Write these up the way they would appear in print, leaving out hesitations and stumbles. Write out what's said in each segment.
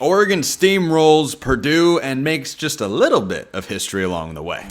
Oregon steamrolls Purdue and makes just a little bit of history along the way.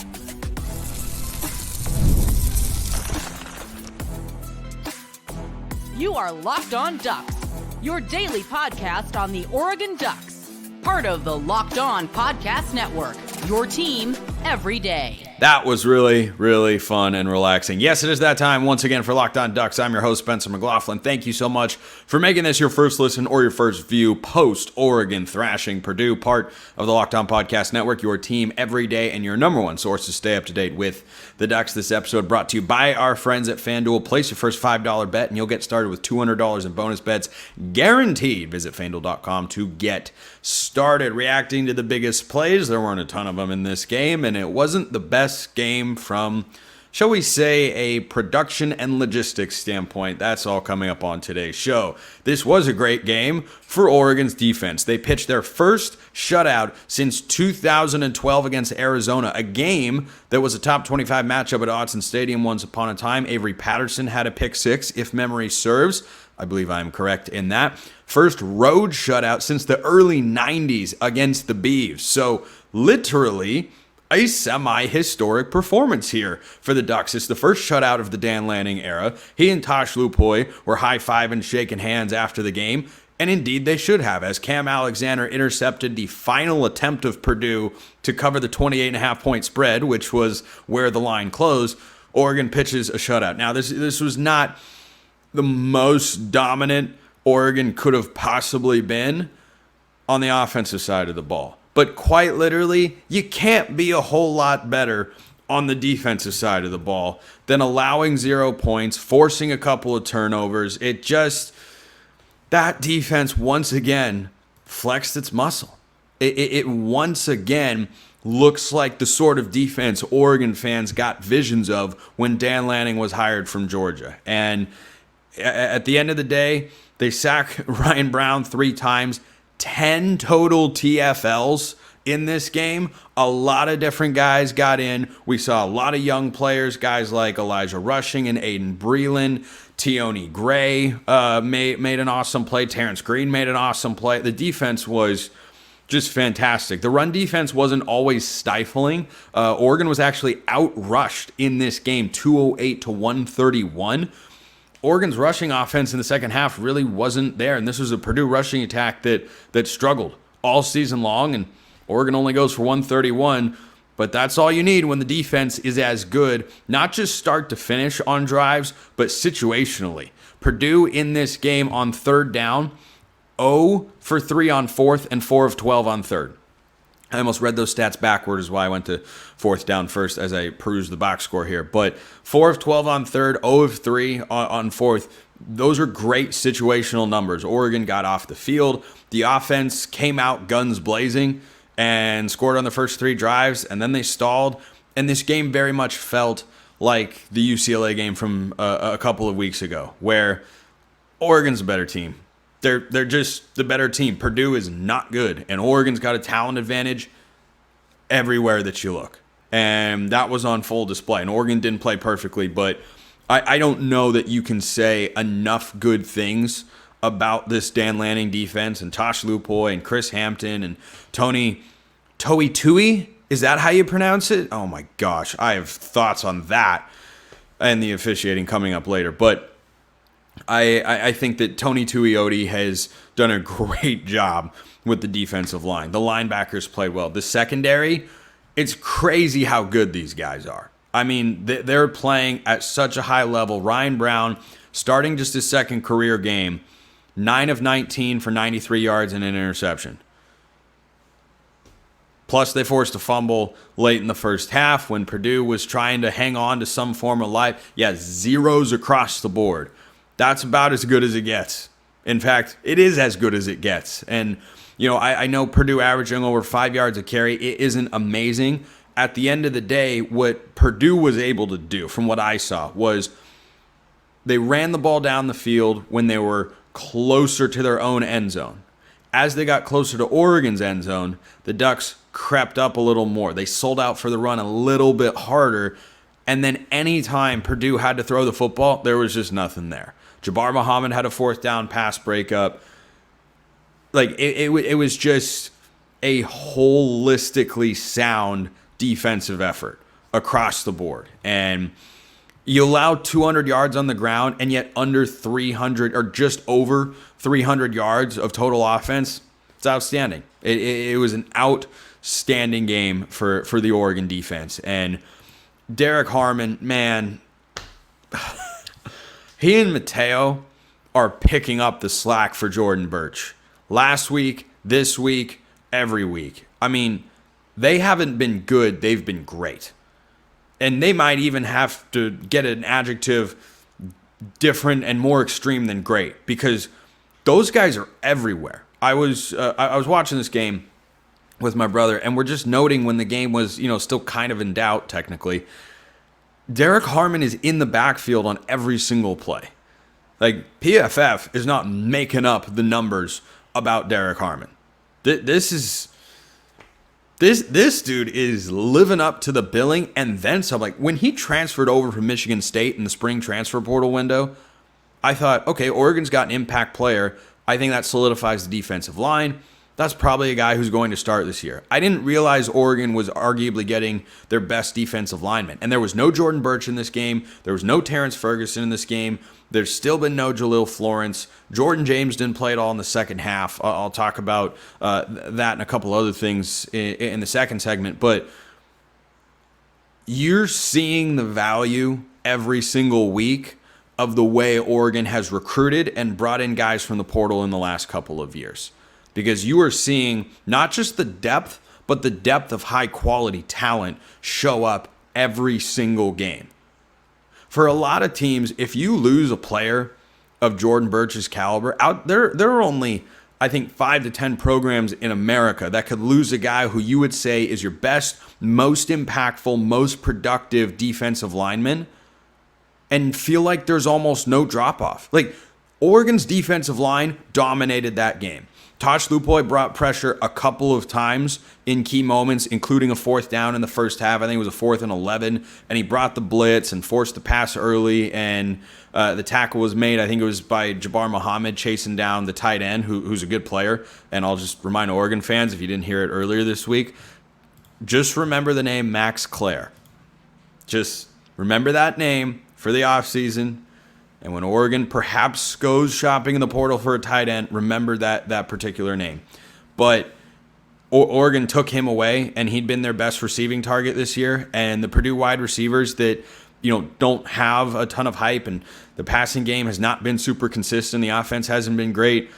You are Locked On Ducks, your daily podcast on the Oregon Ducks. Part of the Locked On Podcast Network, your team every day. That was really, really fun and relaxing. Yes, it is that time once again for Locked On Ducks. I'm your host, Spencer McLaughlin. Thank you so much for making this your first listen or your first view post-Oregon thrashing Purdue, part of the Locked On Podcast Network, your team every day and your number one source to stay up to date with the Ducks. This episode brought to you by our friends at FanDuel. Place your first $5 bet and you'll get started with $200 in bonus bets guaranteed. Visit FanDuel.com to get started. Reacting to the biggest plays, there weren't a ton of them in this game, and it wasn't the best game from, shall we say, a production and logistics standpoint. That's all coming up on today's show. This was a great game for Oregon's defense. They pitched their first shutout since 2012 against Arizona, a game that was a top 25 matchup at Autzen Stadium once upon a time. Avery Patterson had a pick six, if memory serves. I believe I'm correct in that. First road shutout since the early 90s against the Beavs. So literally a semi-historic performance here for the Ducks. It's the first shutout of the Dan Lanning era. He and Tosh Lupoy were high-fiving, shaking hands after the game, and indeed they should have, as Cam Alexander intercepted the final attempt of Purdue to cover the 28.5-point spread, which was where the line closed. Oregon pitches a shutout. Now, this was not the most dominant Oregon could have possibly been on the offensive side of the ball. But quite literally, you can't be a whole lot better on the defensive side of the ball than allowing 0 points, forcing a couple of turnovers. That defense once again flexed its muscle. It once again looks like the sort of defense Oregon fans got visions of when Dan Lanning was hired from Georgia. And at the end of the day, they sack Ryan Brown 3 times. 10 total TFLs in this game. A lot of different guys got in. We saw a lot of young players, guys like Elijah Rushing and Aiden Breland. Tioni Gray made an awesome play. Terrence Green made an awesome play. The defense was just fantastic. The run defense wasn't always stifling. Oregon was actually outrushed in this game, 208 to 131. Oregon's rushing offense in the second half really wasn't there, and this was a Purdue rushing attack that struggled all season long, and Oregon only goes for 131, but that's all you need when the defense is as good, not just start to finish on drives, but situationally. Purdue in this game on third down, 0 for 3 on fourth and 4 of 12 on third. I almost read those stats backward, is why I went to fourth down first as I perused the box score here. But 4 of 12 on third, 0 of 3 on fourth. Those are great situational numbers. Oregon got off the field. The offense came out guns blazing and scored on the first 3 drives, and then they stalled. And this game very much felt like the UCLA game from a couple of weeks ago, where Oregon's a better team. They're just the better team. Purdue is not good, and Oregon's got a talent advantage everywhere that you look. And that was on full display. And Oregon didn't play perfectly, but I don't know that you can say enough good things about this Dan Lanning defense and Tosh Lupoy and Chris Hampton and Tony Tui. Is that how you pronounce it? Oh my gosh, I have thoughts on that and the officiating coming up later. But I think that Tony Tuioti has done a great job with the defensive line. The linebackers played well. The secondary, it's crazy how good these guys are. I mean, they're playing at such a high level. Ryan Brown, starting just his second career game, 9 of 19 for 93 yards and an interception. Plus, they forced a fumble late in the first half when Purdue was trying to hang on to some form of life. Yeah, zeros across the board. That's about as good as it gets. In fact, it is as good as it gets. And, I know Purdue averaging over 5 yards a carry. It isn't amazing. At the end of the day, what Purdue was able to do, from what I saw, was they ran the ball down the field when they were closer to their own end zone. As they got closer to Oregon's end zone, the Ducks crept up a little more. They sold out for the run a little bit harder. And then anytime Purdue had to throw the football, there was just nothing there. Jabbar Muhammad had a fourth down pass breakup. like it was just a holistically sound defensive effort across the board. And you allow 200 yards on the ground and yet under 300 or just over 300 yards of total offense. It's outstanding. It was an outstanding game for the Oregon defense. And Derek Harmon, man, he and Mateo are picking up the slack for Jordan Birch. Last week, this week, every week. I mean, they haven't been good. They've been great. And they might even have to get an adjective different and more extreme than great, because those guys are everywhere. I was watching this game with my brother, and we're just noting when the game was, still kind of in doubt technically. Derek Harmon is in the backfield on every single play. Like, PFF is not making up the numbers about Derek Harmon. This dude is living up to the billing, and then some. Like, when he transferred over from Michigan State in the spring transfer portal window, I thought, okay, Oregon's got an impact player. I think that solidifies the defensive line. That's probably a guy who's going to start this year. I didn't realize Oregon was arguably getting their best defensive lineman. And there was no Jordan Birch in this game. There was no Terrence Ferguson in this game. There's still been no Jalil Florence. Jordan James didn't play at all in the second half. I'll talk about that and a couple other things in the second segment. But you're seeing the value every single week of the way Oregon has recruited and brought in guys from the portal in the last couple of years. Because you are seeing not just the depth, but the depth of high-quality talent show up every single game. For a lot of teams, if you lose a player of Jordan Birch's caliber, there are only, I think, 5 to 10 programs in America that could lose a guy who you would say is your best, most impactful, most productive defensive lineman, and feel like there's almost no drop-off. Like, Oregon's defensive line dominated that game. Tosh Lupoy brought pressure a couple of times in key moments, including a fourth down in the first half. I think it was a 4th and 11, and he brought the blitz and forced the pass early, and the tackle was made. I think it was by Jabbar Muhammad chasing down the tight end, who's a good player. And I'll just remind Oregon fans, if you didn't hear it earlier this week, just remember the name Max Clare. Just remember that name for the offseason. And when Oregon perhaps goes shopping in the portal for a tight end, remember that particular name. But Oregon took him away, and he'd been their best receiving target this year. And the Purdue wide receivers that don't have a ton of hype, and the passing game has not been super consistent. The offense hasn't been great.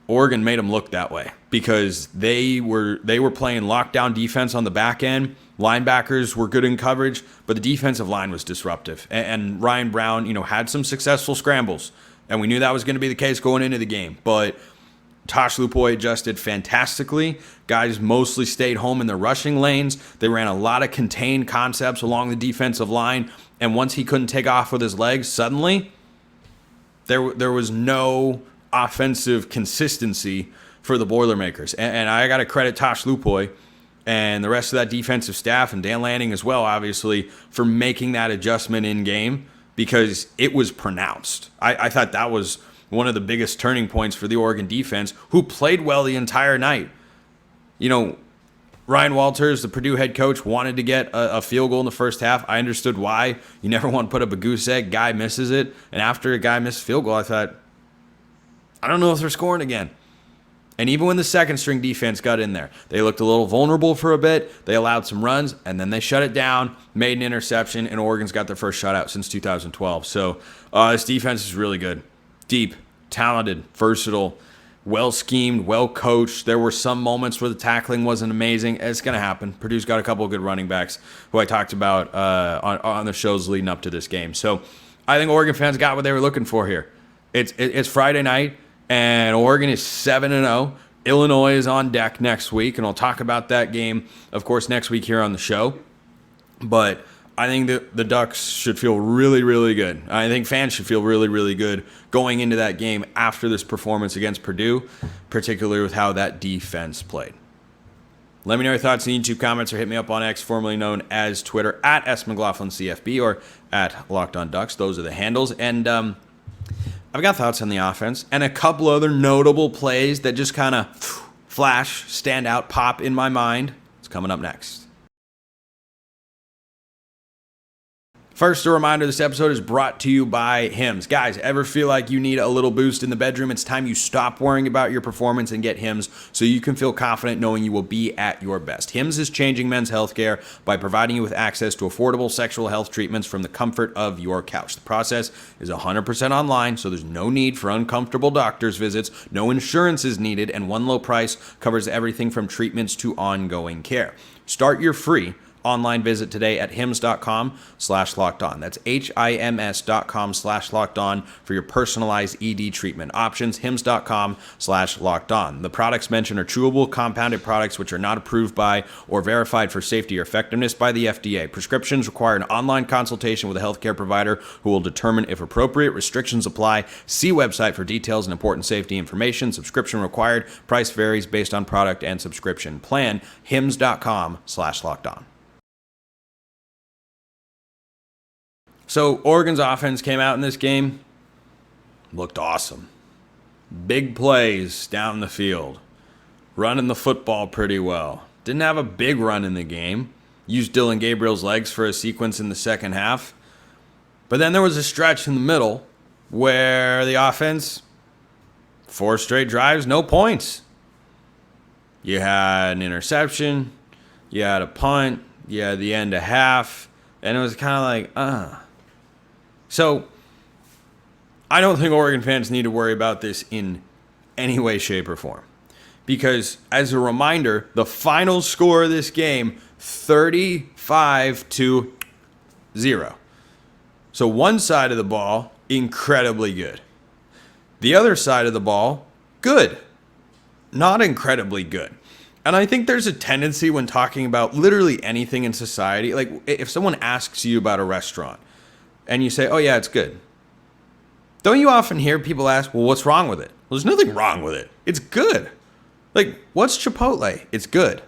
Oregon made them look that way because they were playing lockdown defense on the back end. Linebackers were good in coverage, but the defensive line was disruptive. And Ryan Brown, had some successful scrambles, and we knew that was going to be the case going into the game. But Tosh Lupoy adjusted fantastically. Guys mostly stayed home in their rushing lanes. They ran a lot of contained concepts along the defensive line, and once he couldn't take off with his legs, suddenly there was no offensive consistency for the Boilermakers. And I got to credit Tosh Lupoy and the rest of that defensive staff, and Dan Lanning as well, obviously, for making that adjustment in game, because it was pronounced. I thought that was one of the biggest turning points for the Oregon defense, who played well the entire night. Ryan Walters, the Purdue head coach, wanted to get a field goal in the first half. I understood why. You never want to put up a goose egg. Guy misses it. And after a guy missed a field goal, I thought, I don't know if they're scoring again. And even when the second string defense got in there, they looked a little vulnerable for a bit. They allowed some runs, and then they shut it down, made an interception, and Oregon's got their first shutout since 2012. So this defense is really good. Deep, talented, versatile, well-schemed, well-coached. There were some moments where the tackling wasn't amazing. It's going to happen. Purdue's got a couple of good running backs who I talked about on the shows leading up to this game. So I think Oregon fans got what they were looking for here. It's Friday night, and Oregon is 7-0. Illinois is on deck next week, and I'll talk about that game, of course, next week here on the show. But I think the Ducks should feel really, really good. I think fans should feel really, really good going into that game after this performance against Purdue, particularly with how that defense played. Let me know your thoughts in YouTube comments, or hit me up on X, formerly known as Twitter, at SMcLaughlinCFB or at Locked On Ducks. Those are the handles. And I've got thoughts on the offense and a couple other notable plays that just kind of flash, stand out, pop in my mind. It's coming up next. First, a reminder, this episode is brought to you by HIMSHims. Guys, ever feel like you need a little boost in the bedroom? It's time you stop worrying about your performance and get HIMSHims so you can feel confident knowing you will be at your best. HIMSHims is changing men's healthcare by providing you with access to affordable sexual health treatments from the comfort of your couch. The process is 100% online, so there's no need for uncomfortable doctor's visits, no insurance is needed, and one low price covers everything from treatments to ongoing care. Start your free online visit today at hims.com/lockedon. That's HIMS.com/lockedon for your personalized ED treatment options. hims.com/lockedon. The products mentioned are chewable, compounded products which are not approved by or verified for safety or effectiveness by the FDA. Prescriptions require an online consultation with a healthcare provider who will determine if appropriate. Restrictions apply. See website for details and important safety information. Subscription required. Price varies based on product and subscription plan. hims.com/lockedon. So Oregon's offense came out in this game, looked awesome. Big plays down the field, running the football pretty well. Didn't have a big run in the game. Used Dillon Gabriel's legs for a sequence in the second half. But then there was a stretch in the middle where the offense, 4 straight drives, no points. You had an interception, you had a punt, you had the end of half, and it was kind of like, So, I don't think Oregon fans need to worry about this in any way, shape, or form. Because, as a reminder, the final score of this game, 35-0. So, one side of the ball, incredibly good. The other side of the ball, good. Not incredibly good. And I think there's a tendency when talking about literally anything in society, like if someone asks you about a restaurant, and you say, oh yeah, it's good. Don't you often hear people ask, well, what's wrong with it? Well, there's nothing wrong with it. It's good. Like, what's Chipotle? It's good.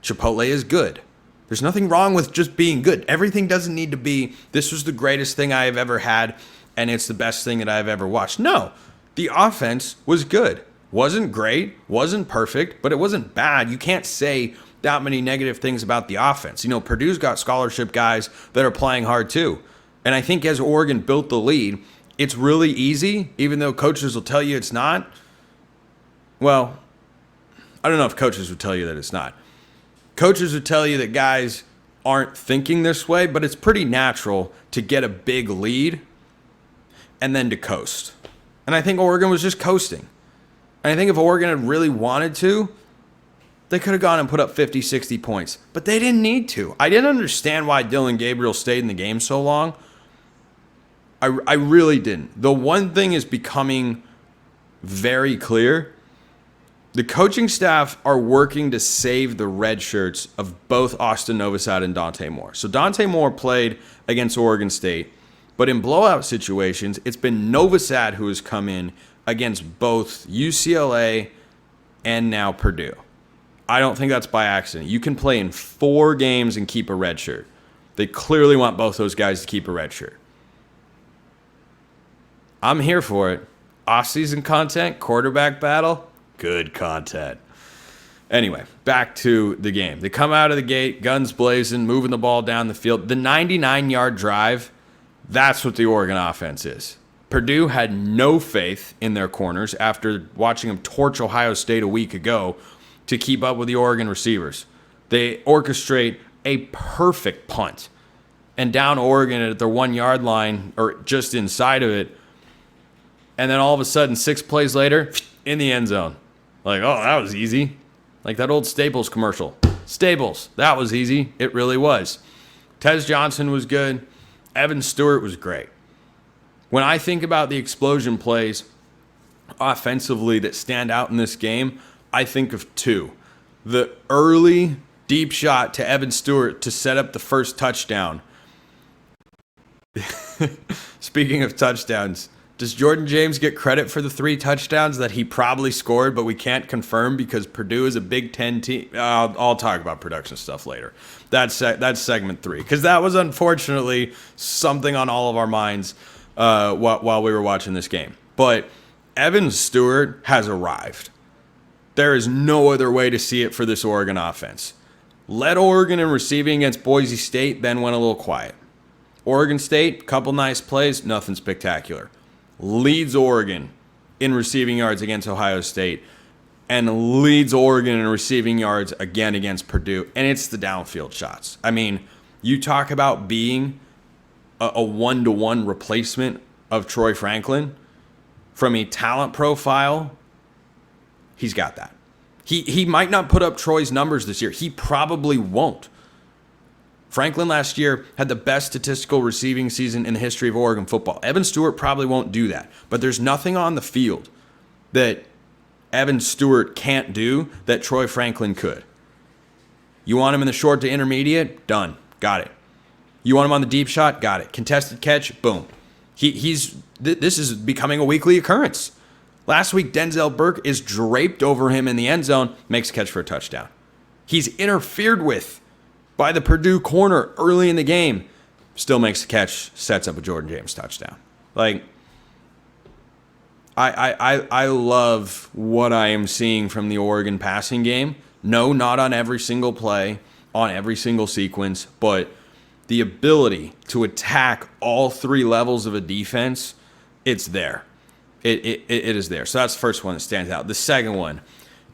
Chipotle is good. There's nothing wrong with just being good. Everything doesn't need to be, this was the greatest thing I have ever had, and it's the best thing that I've ever watched. No, the offense was good. Wasn't great, wasn't perfect, but it wasn't bad. You can't say that many negative things about the offense. You know, Purdue's got scholarship guys that are playing hard too. And I think as Oregon built the lead, it's really easy, even though coaches will tell you it's not. Well, I don't know if coaches would tell you that it's not. Coaches would tell you that guys aren't thinking this way, but it's pretty natural to get a big lead and then to coast. And I think Oregon was just coasting. And I think if Oregon had really wanted to, they could have gone and put up 50, 60 points. But they didn't need to. I didn't understand why Dillon Gabriel stayed in the game so long. I really didn't. The one thing is becoming very clear. The coaching staff are working to save the red shirts of both Austin Novosad and Dante Moore. So Dante Moore played against Oregon State, but in blowout situations, it's been Novosad who has come in against both UCLA and now Purdue. I don't think that's by accident. You can play in 4 games and keep a red shirt. They clearly want both those guys to keep a red shirt. I'm here for it. Off-season content, quarterback battle, good content. Anyway, back to the game. They come out of the gate, guns blazing, moving the ball down the field. The 99-yard drive, that's what the Oregon offense is. Purdue had no faith in their corners after watching them torch Ohio State a week ago to keep up with the Oregon receivers. They orchestrate a perfect punt. And down Oregon at their 1-yard line, or just inside of it, and then all of a sudden, 6 plays later, in the end zone. Like, oh, that was easy. Like that old Staples commercial. Staples, that was easy. It really was. Tez Johnson was good. Evan Stewart was great. When I think about the explosion plays offensively that stand out in this game, I think of 2. The early deep shot to Evan Stewart to set up the first touchdown. Speaking of touchdowns, does Jordan James get credit for the 3 touchdowns that he probably scored, but we can't confirm because Purdue is a Big Ten team? I'll talk about production stuff later. That's segment 3, because that was unfortunately something on all of our minds. while we were watching this game. But Evan Stewart has arrived. There is no other way to see it for this Oregon offense. Led Oregon in receiving against Boise State, then went a little quiet. Oregon State, couple nice plays, nothing spectacular. Leads Oregon in receiving yards against Ohio State, and leads Oregon in receiving yards again against Purdue, and it's the downfield shots. I mean, you talk about being a one-to-one replacement of Troy Franklin from a talent profile. He's got that. He might not put up Troy's numbers this year. He probably won't. Franklin last year had the best statistical receiving season in the history of Oregon football. Evan Stewart probably won't do that. But there's nothing on the field that Evan Stewart can't do that Troy Franklin could. You want him in the short to intermediate? Done. Got it. You want him on the deep shot? Got it. Contested catch? Boom. This is becoming a weekly occurrence. Last week, Denzel Burke is draped over him in the end zone, makes a catch for a touchdown. He's interfered with by the Purdue corner early in the game, still makes a catch, sets up a Jordan James touchdown. Like, I love what I am seeing from the Oregon passing game. No, not on every single play, on every single sequence, but the ability to attack all three levels of a defense, it's there. It is there. So that's the first one that stands out. The second one,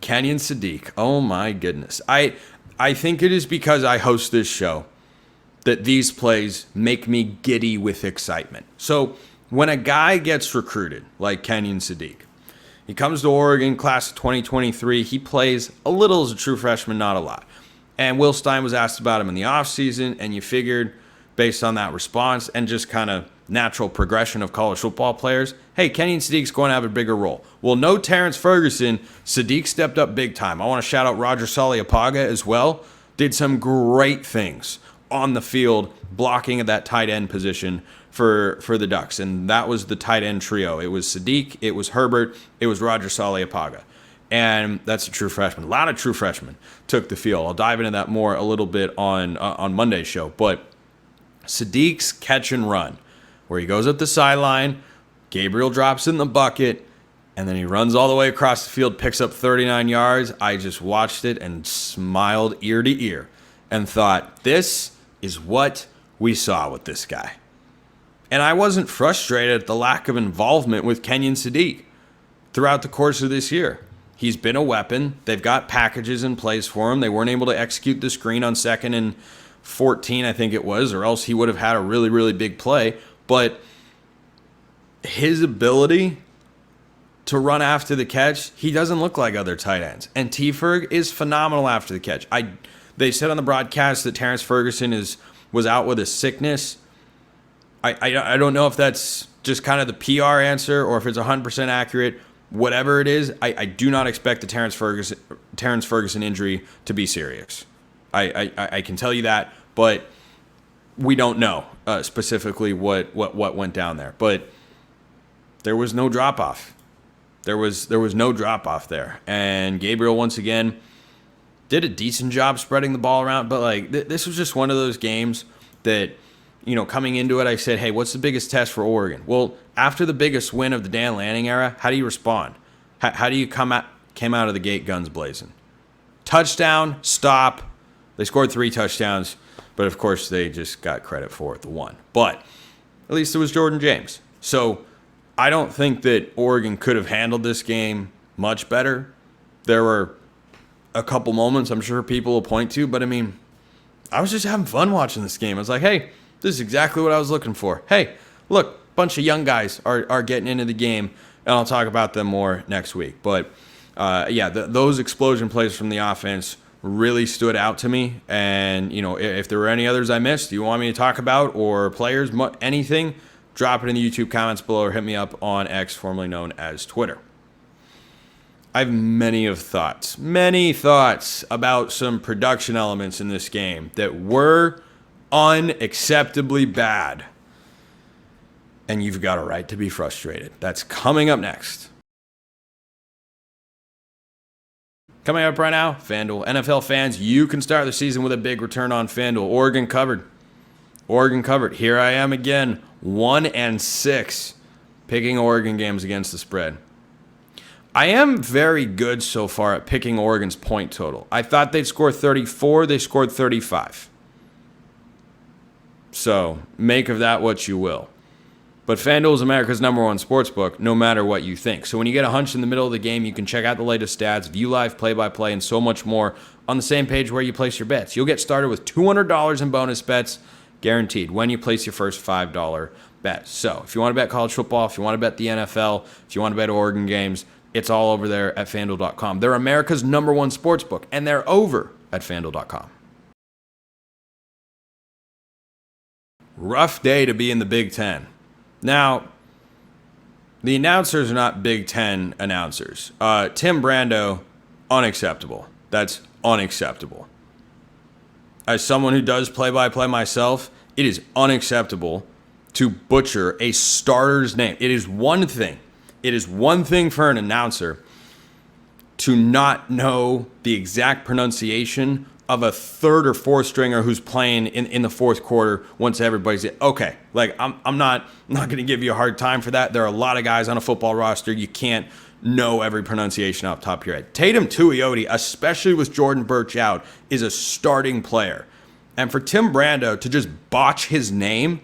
Kenyon Sadiq. Oh my goodness. I think it is because I host this show that these plays make me giddy with excitement. So when a guy gets recruited, like Kenyon Sadiq, he comes to Oregon, class of 2023, he plays a little as a true freshman, not a lot. And Will Stein was asked about him in the offseason, and you figured, based on that response and just kind of natural progression of college football players, hey, Kenyon Sadiq's going to have a bigger role. Well, no Terrence Ferguson. Sadiq stepped up big time. I want to shout out Roger Saliapaga as well. Did some great things on the field, blocking at that tight end position for the Ducks. And that was the tight end trio. It was Sadiq, it was Herbert, it was Roger Saliapaga. And that's a true freshman. A lot of true freshmen took the field. I'll dive into that more a little bit on Monday's show. But Sadiq's catch and run, where he goes up the sideline, Gabriel drops in the bucket, and then he runs all the way across the field, picks up 39 yards. I just watched it and smiled ear to ear and thought, this is what we saw with this guy. And I wasn't frustrated at the lack of involvement with Kenyon Sadiq throughout the course of this year. He's been a weapon. They've got packages in place for him. They weren't able to execute the screen on 2nd and 14, I think it was, or else he would have had a really, really big play. But his ability to run after the catch, he doesn't look like other tight ends. And T-Ferg is phenomenal after the catch. They said on the broadcast that Terrence Ferguson was out with a sickness. I don't know if that's just kind of the PR answer or if it's 100% accurate. Whatever it is, I do not expect the Terrence Ferguson injury to be serious. I can tell you that, but we don't know specifically what went down there. But there was no drop off. There was no drop off there, and Gabriel once again did a decent job spreading the ball around. But like this was just one of those games that, you know, coming into it, I said, hey, what's the biggest test for Oregon? Well, after the biggest win of the Dan Lanning era, how do you respond? How do you came out of the gate guns blazing? Touchdown, stop. They scored 3 touchdowns, but of course they just got credit for the one. But at least it was Jordan James. So I don't think that Oregon could have handled this game much better. There were a couple moments I'm sure people will point to, but I mean, I was just having fun watching this game. I was like, hey, this is exactly what I was looking for. Hey, look, bunch of young guys are getting into the game, and I'll talk about them more next week. But those explosion plays from the offense really stood out to me. And, you know, if there were any others I missed you want me to talk about, or players, anything, drop it in the YouTube comments below or hit me up on X, formerly known as Twitter. I have many thoughts about some production elements in this game that were unacceptably bad. And you've got a right to be frustrated. That's coming up next. Coming up right now, FanDuel. NFL fans, you can start the season with a big return on FanDuel. Oregon covered. Oregon covered. Here I am again, 1-6, picking Oregon games against the spread. I am very good so far at picking Oregon's point total. I thought they'd score 34. They scored 35. So make of that what you will. But FanDuel is America's #1 sportsbook, no matter what you think. So when you get a hunch in the middle of the game, you can check out the latest stats, view live play-by-play, and so much more on the same page where you place your bets. You'll get started with $200 in bonus bets, guaranteed, when you place your first $5 bet. So if you want to bet college football, if you want to bet the NFL, if you want to bet Oregon games, it's all over there at FanDuel.com. They're America's #1 sportsbook, and they're over at FanDuel.com. Rough day to be in the Big Ten. Now, the announcers are not Big Ten announcers. Tim Brando, unacceptable. That's unacceptable. As someone who does play-by-play myself, it is unacceptable to butcher a starter's name. It is one thing. It is one thing for an announcer to not know the exact pronunciation of a third or fourth stringer who's playing in the fourth quarter once everybody's in. Okay, like I'm not going to give you a hard time for that. There are a lot of guys on a football roster. You can't know every pronunciation off the top of your head. Tatum Tuioti, especially with Jordan Birch out, is a starting player. And for Tim Brando to just botch his name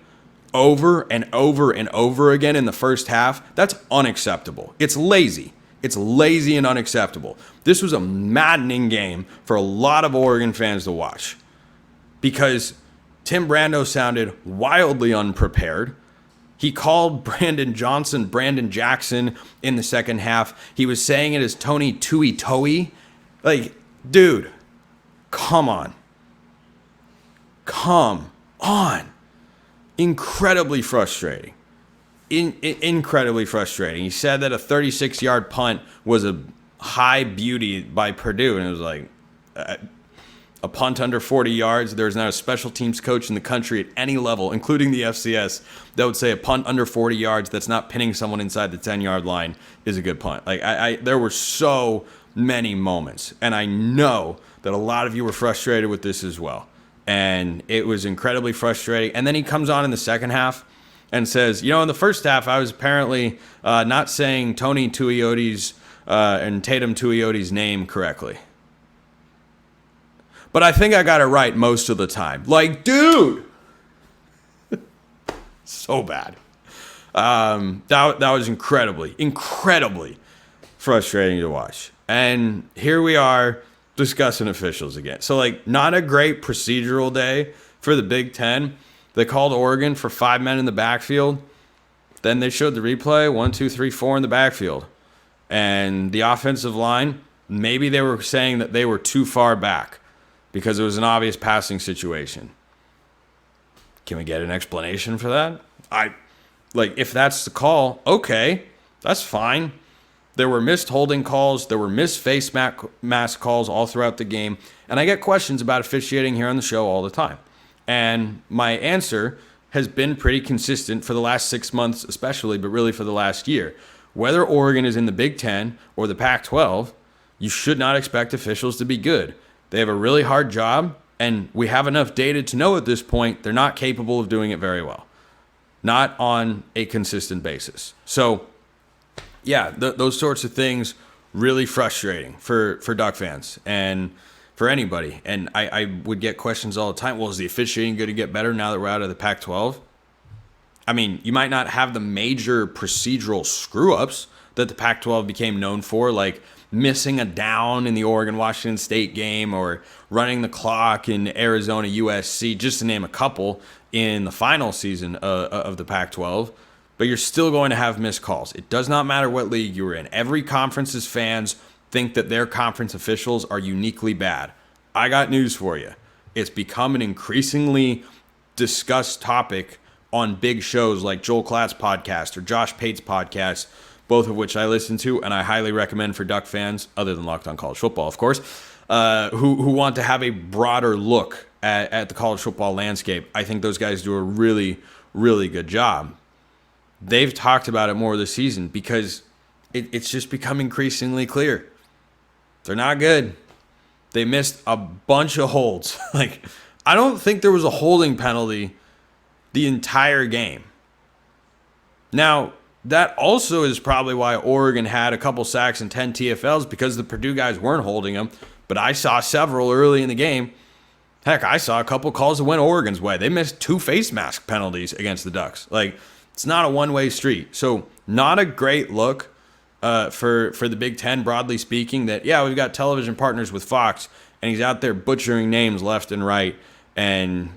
over and over and over again in the first half, that's unacceptable. It's lazy. It's lazy and unacceptable. This was a maddening game for a lot of Oregon fans to watch because Tim Brando sounded wildly unprepared. He called Brandon Johnson Brandon Jackson in the second half. He was saying it as Tony Tui Toi. Like, dude, come on. Come on. Incredibly frustrating. Incredibly frustrating. He said that a 36-yard punt was a high beauty by Purdue, and it was like a punt under 40 yards. There's not a special teams coach in the country at any level, including the FCS, that would say a punt under 40 yards that's not pinning someone inside the 10-yard line is a good punt. Like there were so many moments, and I know that a lot of you were frustrated with this as well, and it was incredibly frustrating. And then he comes on in the second half and says, in the first half, I was apparently not saying Tony Tuioti's and Tatum Tuioti's name correctly. But I think I got it right most of the time. Like, dude! So bad. That was incredibly frustrating to watch. And here we are discussing officials again. So, not a great procedural day for the Big Ten. They called Oregon for 5 men in the backfield. Then they showed the replay, 1, 2, 3, 4 in the backfield. And the offensive line, maybe they were saying that they were too far back because it was an obvious passing situation. Can we get an explanation for that? If that's the call, okay, that's fine. There were missed holding calls. There were missed face mask calls all throughout the game. And I get questions about officiating here on the show all the time. And my answer has been pretty consistent for the last 6 months especially, but really for the last year. Whether Oregon is in the Big Ten or the Pac-12, you should not expect officials to be good. They have a really hard job, and we have enough data to know at this point they're not capable of doing it very well. Not on a consistent basis. So, yeah, those sorts of things really frustrating for Duck fans and for anybody. And I would get questions all the time. Well, is the officiating going to get better now that we're out of the Pac-12? I mean, you might not have the major procedural screw-ups that the Pac-12 became known for, like missing a down in the Oregon-Washington State game or running the clock in Arizona-USC, just to name a couple in the final season of the Pac-12. But you're still going to have missed calls. It does not matter what league you're in. Every conference's fans think that their conference officials are uniquely bad. I got news for you. It's become an increasingly discussed topic on big shows like Joel Klatt's podcast or Josh Pate's podcast, both of which I listen to and I highly recommend for Duck fans, other than Locked On College Football, of course, who want to have a broader look at the college football landscape. I think those guys do a really, really good job. They've talked about it more this season because it's just become increasingly clear. They're not good. They missed a bunch of holds. I don't think there was a holding penalty the entire game. Now, that also is probably why Oregon had a couple sacks and 10 TFLs, because the Purdue guys weren't holding them. But I saw several early in the game. Heck, I saw a couple calls that went Oregon's way. They missed 2 face mask penalties against the Ducks. Like, it's not a one-way street. So, not a great look for the Big Ten, broadly speaking, that, yeah, we've got television partners with Fox, and he's out there butchering names left and right. And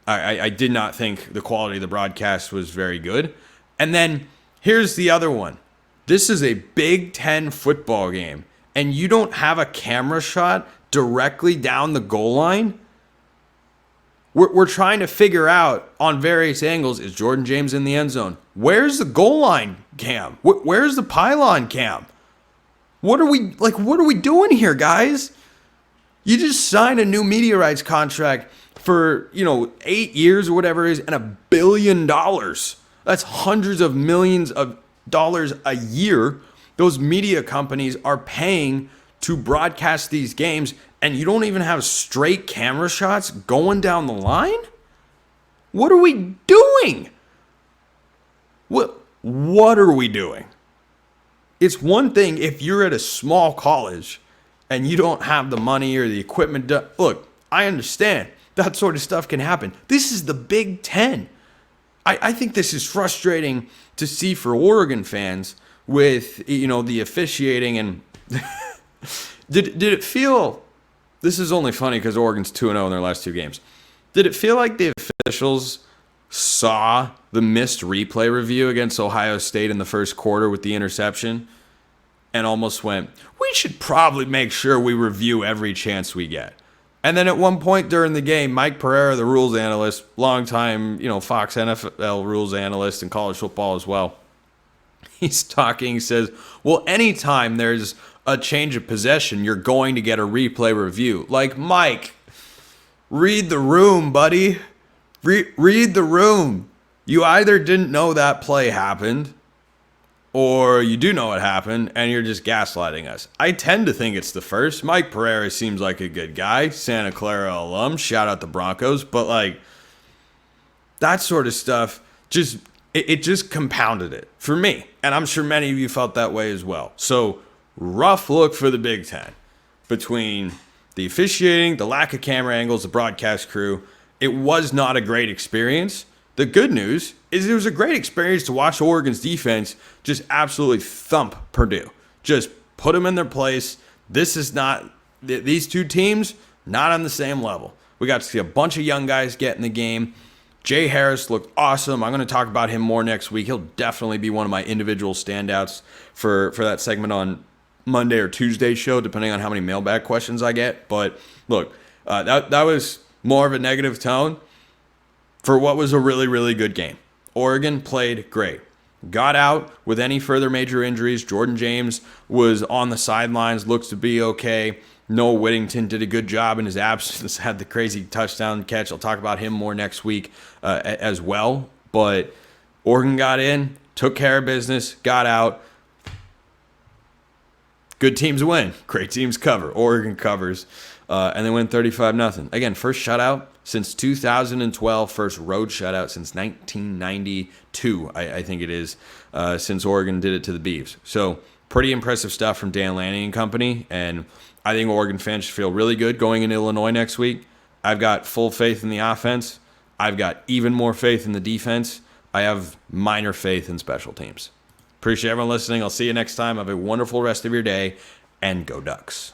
I did not think the quality of the broadcast was very good. And then here's the other one. This is a Big Ten football game, and you don't have a camera shot directly down the goal line? We're trying to figure out on various angles, is Jordan James in the end zone? Where's the goal line cam? Where's the pylon cam? What are we doing here, guys? You just signed a new media rights contract for, 8 years or whatever it is, and $1 billion. That's hundreds of millions of dollars a year those media companies are paying to broadcast these games, and you don't even have straight camera shots going down the line? What are we doing? What are we doing? It's one thing if you're at a small college and you don't have the money or the equipment. Look, I understand that sort of stuff can happen. This is the Big Ten. I think this is frustrating to see for Oregon fans with, the officiating. And did it feel, this is only funny because Oregon's 2-0 in their last 2 games. Did it feel like the officials saw the missed replay review against Ohio State in the first quarter with the interception and almost went, we should probably make sure we review every chance we get? And then at one point during the game, Mike Pereira, the rules analyst, longtime, Fox NFL rules analyst in college football as well, he's talking, he says, well, anytime there's a change of possession, you're going to get a replay review. Like, Mike, read the room, buddy. Read the room. You either didn't know that play happened, or you do know it happened, and you're just gaslighting us. I tend to think it's the first. Mike Pereira seems like a good guy. Santa Clara alum. Shout out the Broncos. But, that sort of stuff, it just compounded it for me. And I'm sure many of you felt that way as well. So, rough look for the Big Ten. Between the officiating, the lack of camera angles, the broadcast crew, it was not a great experience. The good news is it was a great experience to watch Oregon's defense just absolutely thump Purdue. Just put them in their place. This is not, these two teams, not on the same level. We got to see a bunch of young guys get in the game. Jay Harris looked awesome. I'm going to talk about him more next week. He'll definitely be one of my individual standouts for that segment on Monday or Tuesday show, depending on how many mailbag questions I get. But look, that was more of a negative tone for what was a really, really good game. Oregon played great. Got out with any further major injuries. Jordan James was on the sidelines, looks to be okay. Noah Whittington did a good job in his absence, had the crazy touchdown catch. I'll talk about him more next week as well. But Oregon got in, took care of business, got out. Good teams win. Great teams cover. Oregon covers. And they win 35-0. Again, first shutout since 2012. First road shutout since 1992, I think it is, since Oregon did it to the Beavs. So pretty impressive stuff from Dan Lanning and company. And I think Oregon fans should feel really good going into Illinois next week. I've got full faith in the offense. I've got even more faith in the defense. I have minor faith in special teams. Appreciate everyone listening. I'll see you next time. Have a wonderful rest of your day, and go Ducks.